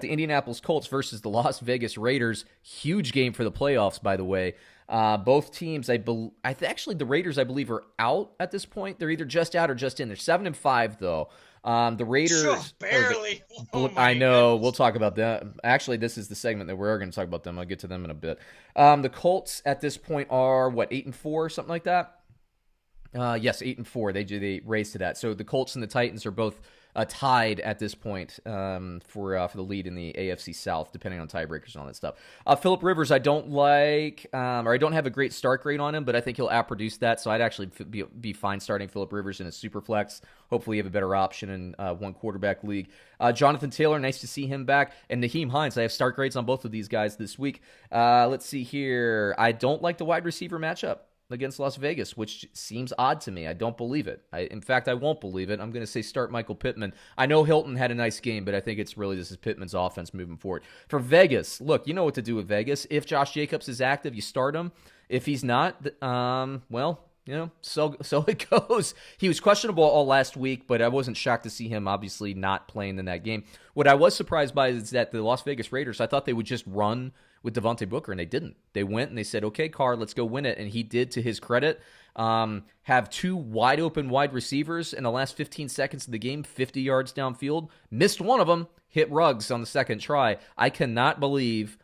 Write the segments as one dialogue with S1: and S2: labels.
S1: the Indianapolis Colts versus the Las Vegas Raiders. Huge game for the playoffs, by the way. Both teams, actually the Raiders, I believe, are out at this point. They're either just out or just in. They're 7-5 though. The Raiders,
S2: sure, barely.
S1: I know.
S2: Goodness.
S1: We'll talk about that. Actually, this is the segment that we're going to talk about them. I'll get to them in a bit. The Colts at this point are 8-4, something like that. Yes, 8-4. They raised to that. So the Colts and the Titans are both tied at this point for the lead in the AFC South, depending on tiebreakers and all that stuff. Phillip Rivers, I don't like, or I don't have a great start grade on him, but I think he'll outproduce that. So I'd actually be fine starting Phillip Rivers in a super flex. Hopefully, you have a better option in one quarterback league. Jonathan Taylor, nice to see him back, and Naheem Hines. I have start grades on both of these guys this week. Let's see here. I don't like the wide receiver matchup against Las Vegas, which seems odd to me. I don't believe it. In fact, I won't believe it. I'm going to say start Michael Pittman. I know Hilton had a nice game, but I think this is Pittman's offense moving forward. For Vegas, look, you know what to do with Vegas. If Josh Jacobs is active, you start him. If he's not, so it goes. He was questionable all last week, but I wasn't shocked to see him obviously not playing in that game. What I was surprised by is that the Las Vegas Raiders, I thought they would just run with Devontae Booker, and they didn't. They went and they said, okay, Carr, let's go win it. And he did, to his credit, have two wide open wide receivers in the last 15 seconds of the game, 50 yards downfield. Missed one of them, hit Ruggs on the second try. I cannot believe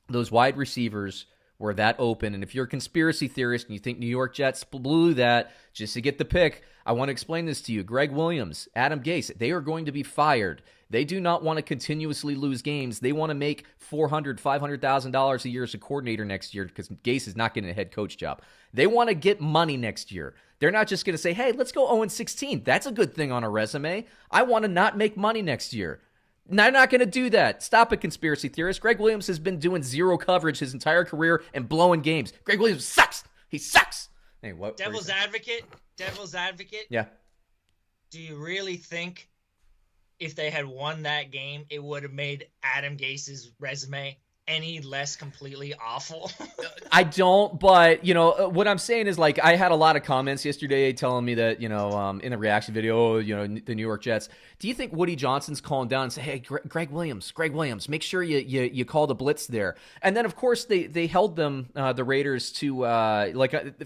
S1: those wide receivers were that open. And if you're a conspiracy theorist and you think New York Jets blew that just to get the pick, I want to explain this to you. Greg Williams, Adam Gase, they are going to be fired. They do not want to continuously lose games. They want to make $400,000, $500,000 a year as a coordinator next year because Gase is not getting a head coach job. They want to get money next year. They're not just going to say, hey, let's go 0-16. That's a good thing on a resume. I want to not make money next year. They're not going to do that. Stop it, conspiracy theorists. Greg Williams has been doing zero coverage his entire career and blowing games. Greg Williams sucks. He sucks. Hey, what?
S2: Devil's advocate.
S1: Yeah.
S2: Do you really think if they had won that game, it would have made Adam Gase's resume any less completely awful?
S1: I don't, but, what I'm saying is, I had a lot of comments yesterday telling me that, in the reaction video, the New York Jets. Do you think Woody Johnson's calling down and say, hey, Greg Williams, make sure you call the blitz there? And then, of course, they held them, the Raiders, to,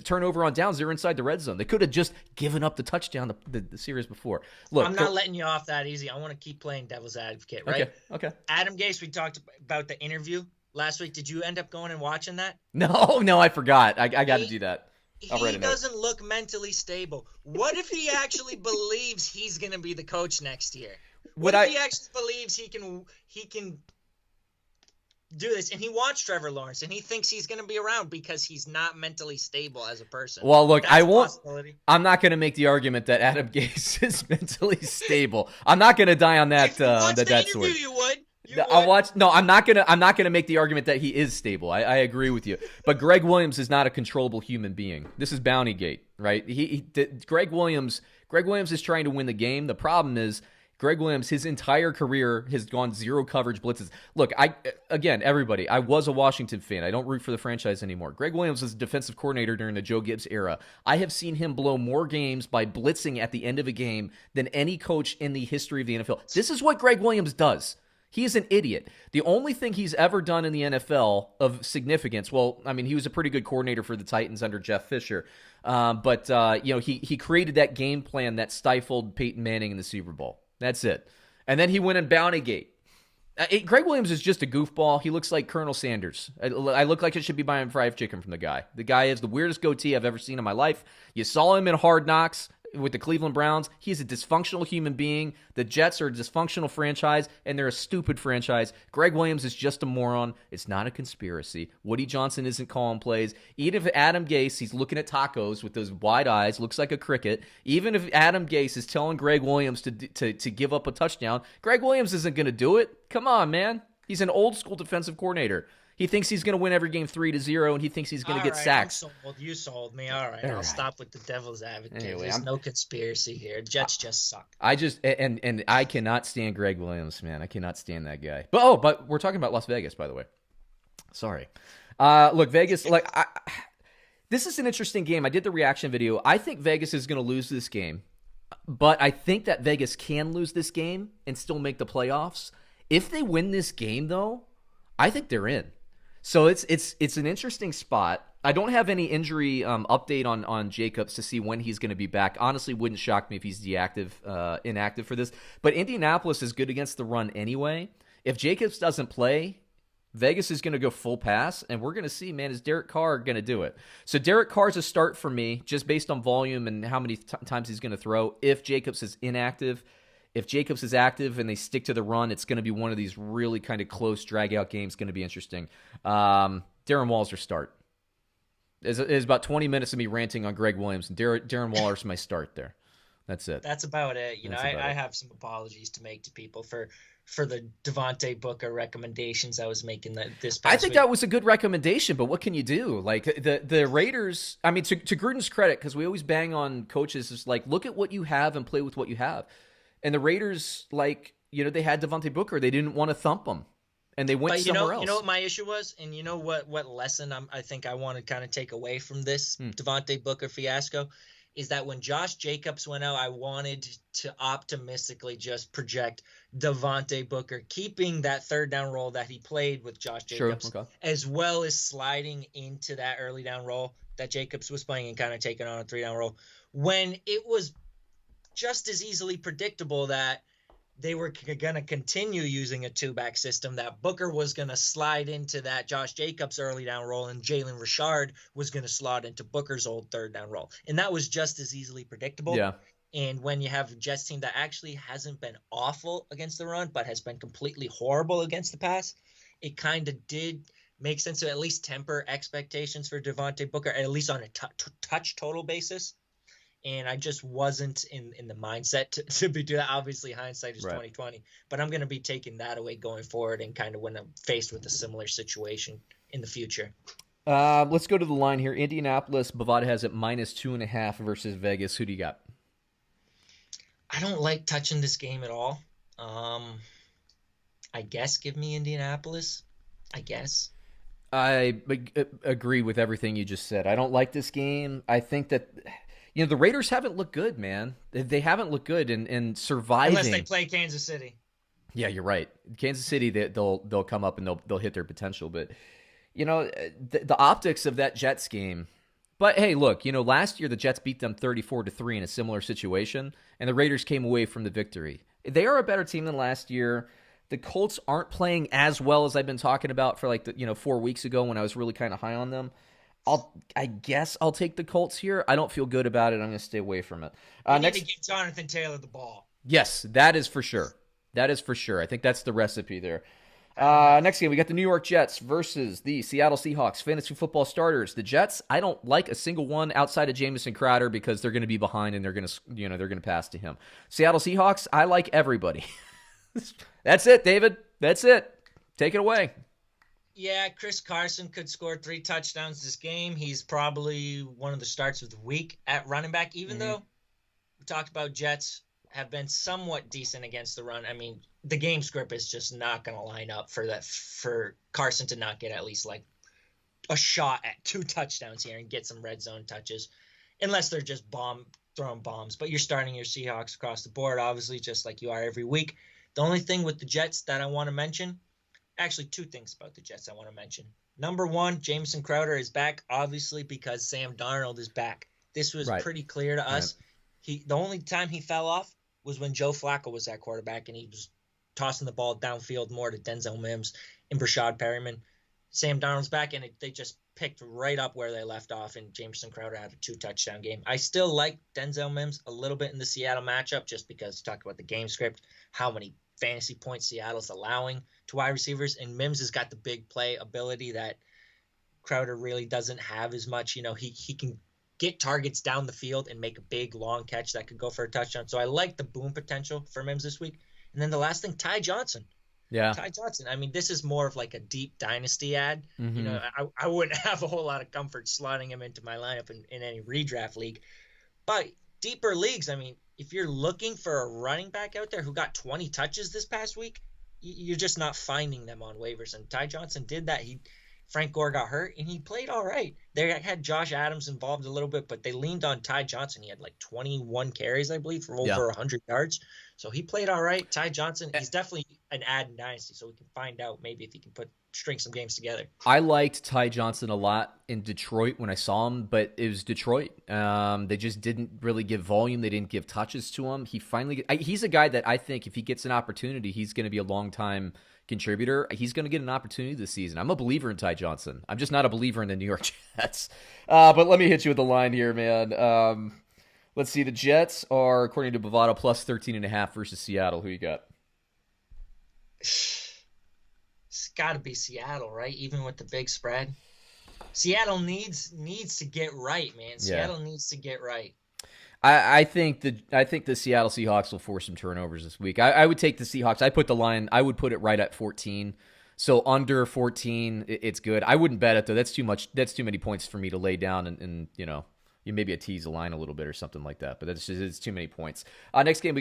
S1: turnover on downs. They're inside the red zone. They could have just given up the touchdown the series before. Look,
S2: I'm not letting you off that easy. I want to keep playing devil's advocate, right?
S1: Okay.
S2: Adam Gase, we talked about the interview last week. Did you end up going and watching that?
S1: No, I forgot. I got to do that.
S2: He doesn't look mentally stable. What if he actually believes he's going to be the coach next year? What if he actually believes he can do this, and he wants Trevor Lawrence, and he thinks he's going to be around because he's not mentally stable as a person?
S1: Well, look, I'm not going to make the argument that Adam Gase is mentally stable. I'm not going to die on that.
S2: If you watched the interview,
S1: sword.
S2: you would.
S1: I'm not gonna make the argument that he is stable. I agree with you, but Greg Williams is not a controllable human being. This is Bountygate, right? Greg Williams is trying to win the game. The problem is Greg Williams, his entire career has gone zero coverage blitzes. Look, everybody, I was a Washington fan. I don't root for the franchise anymore. Greg Williams was a defensive coordinator during the Joe Gibbs era. I have seen him blow more games by blitzing at the end of a game than any coach in the history of the NFL. This is what Greg Williams does. He is an idiot. The only thing he's ever done in the NFL of significance, he was a pretty good coordinator for the Titans under Jeff Fisher, but he created that game plan that stifled Peyton Manning in the Super Bowl. That's it. And then he went in Bountygate. Greg Williams is just a goofball. He looks like Colonel Sanders. I look like I should be buying fried chicken from the guy. The guy has the weirdest goatee I've ever seen in my life. You saw him in Hard Knocks with the Cleveland Browns. He's a dysfunctional human being. The Jets are a dysfunctional franchise, and they're a stupid franchise. Greg Williams is just a moron. It's not a conspiracy. Woody Johnson isn't calling plays. Even if Adam Gase, he's looking at tacos with those wide eyes, looks like a cricket. Even if Adam Gase is telling Greg Williams to give up a touchdown, Greg Williams isn't going to do it. Come on, man. He's an old school defensive coordinator. He thinks he's going to win every game 3-0, and he thinks he's going to get sacks.
S2: You sold me. All right. I'll stop with the devil's advocate.
S1: Anyway,
S2: There's no conspiracy here. Jets just suck.
S1: And I cannot stand Greg Williams, man. I cannot stand that guy. But we're talking about Las Vegas, by the way. Sorry. Look, Vegas, this is an interesting game. I did the reaction video. I think Vegas is going to lose this game, but I think that Vegas can lose this game and still make the playoffs If they win this game, though, I think they're in. So it's an interesting spot. I don't have any injury update on Jacobs to see when he's going to be back. Honestly, wouldn't shock me if he's inactive for this. But Indianapolis is good against the run anyway. If Jacobs doesn't play, Vegas is going to go full pass, and we're going to see, man, is Derek Carr going to do it? So Derek Carr's a start for me, just based on volume and how many times he's going to throw. If Jacobs is inactive, if Jacobs is active and they stick to the run, it's going to be one of these really kind of close drag-out games. Going to be interesting. Darren Waller's start. It's about 20 minutes of me ranting on Greg Williams, and Darren Waller's my start there. That's it.
S2: That's about it. I have some apologies to make to people for the Devontae Booker recommendations I was making this past
S1: I think
S2: week.
S1: that was a good recommendation, but what can you do? Like the Raiders, I mean, to Gruden's credit, because we always bang on coaches, is like, look at what you have and play with what you have. And the Raiders, like, they had Devontae Booker. They didn't want to thump him, and they went somewhere else.
S2: You know what my issue was? And you know what lesson I think I want to kind of take away from this Devontae Booker fiasco? Is that when Josh Jacobs went out, I wanted to optimistically just project Devontae Booker keeping that third down role that he played with Josh Jacobs, as well as sliding into that early down role that Jacobs was playing and kind of taking on a 3-down role, when it was just as easily predictable that they were going to continue using a 2-back system, that Booker was going to slide into that Josh Jacobs early down role and Jalen Richard was going to slot into Booker's old third down role. And that was just as easily predictable.
S1: Yeah.
S2: And when you have a Jets team that actually hasn't been awful against the run, but has been completely horrible against the pass, it kind of did make sense to at least temper expectations for Devontae Booker, at least on a touch total basis. And I just wasn't in the mindset to be doing that. Obviously, hindsight is 20/20, but I'm going to be taking that away going forward, and kind of when I'm faced with a similar situation in the future.
S1: Let's go to the line here. Indianapolis, Bovada has it -2.5 versus Vegas. Who do you got?
S2: I don't like touching this game at all. I guess give me Indianapolis. I guess.
S1: I agree with everything you just said. I don't like this game. I think that the Raiders haven't looked good, man. They haven't looked good in surviving.
S2: Unless they play Kansas City.
S1: Yeah, you're right. Kansas City, they'll come up and they'll hit their potential. But the optics of that Jets game. But hey, look, last year the Jets beat them 34-3 in a similar situation, and the Raiders came away from the victory. They are a better team than last year. The Colts aren't playing as well as I've been talking about for 4 weeks ago when I was really kind of high on them. I guess I'll take the Colts here. I don't feel good about it. I'm going to stay away from it.
S2: You need to give Jonathan Taylor the ball.
S1: Yes, that is for sure. I think that's the recipe there. Next game, we got the New York Jets versus the Seattle Seahawks. Fantasy football starters. The Jets, I don't like a single one outside of Jameson Crowder because they're going to be behind and they're going to pass to him. Seattle Seahawks, I like everybody. That's it, David. That's it. Take it away.
S2: Yeah, Chris Carson could score 3 touchdowns this game. He's probably one of the starts of the week at running back, even though we talked about Jets have been somewhat decent against the run. I mean, the game script is just not going to line up for Carson to not get at least like a shot at 2 touchdowns here and get some red zone touches, unless they're just throwing bombs. But you're starting your Seahawks across the board, obviously, just like you are every week. The only thing with the Jets that I want to mention, actually 2 things about the Jets I want to mention. Number 1, Jameson Crowder is back, obviously, because Sam Darnold is back. This was pretty clear to us. The only time he fell off was when Joe Flacco was at quarterback, and he was tossing the ball downfield more to Denzel Mims and Brashad Perryman. Sam Darnold's back, and they just picked right up where they left off, and Jameson Crowder had a 2-touchdown game. I still like Denzel Mims a little bit in the Seattle matchup, just because you talk about the game script, how many fantasy points Seattle's allowing to wide receivers, and Mims has got the big play ability that Crowder really doesn't have as much. He can get targets down the field and make a big long catch that could go for a touchdown. So I like the boom potential for Mims this week. And then the last thing, Ty Johnson.
S1: Yeah.
S2: Ty Johnson. I mean, this is more of like a deep dynasty ad.
S1: Mm-hmm.
S2: I wouldn't have a whole lot of comfort slotting him into my lineup in any redraft league. But deeper leagues, I mean, if you're looking for a running back out there who got 20 touches this past week, you're just not finding them on waivers. And Ty Johnson did that. Frank Gore got hurt, and he played all right. they had Josh Adams involved a little bit, but they leaned on Ty Johnson. He had like 21 carries, I believe, for over 100 yards. So he played all right. Ty Johnson, he's definitely an add in Dynasty, so we can find out maybe if he can string some games together.
S1: I liked Ty Johnson a lot in Detroit when I saw him, but it was Detroit. They just didn't really give volume. They didn't give touches to him. He's a guy that I think if he gets an opportunity, he's going to be a long-time contributor. He's going to get an opportunity this season. I'm a believer in Ty Johnson. I'm just not a believer in the New York Jets. But let me hit you with the line here, man. Let's see. The Jets are, according to Bovada, plus 13.5 versus Seattle. Who you got?
S2: It's got to be Seattle, right? Even with the big spread. Seattle needs to get right, man. Seattle needs to get right.
S1: I think the Seattle Seahawks will force some turnovers this week. I would take the Seahawks. I put the line. I would put it right at 14. So under 14, it's good. I wouldn't bet it though. That's too much. That's too many points for me to lay down and you maybe a tease the line a little bit or something like that. But it's too many points. Next game.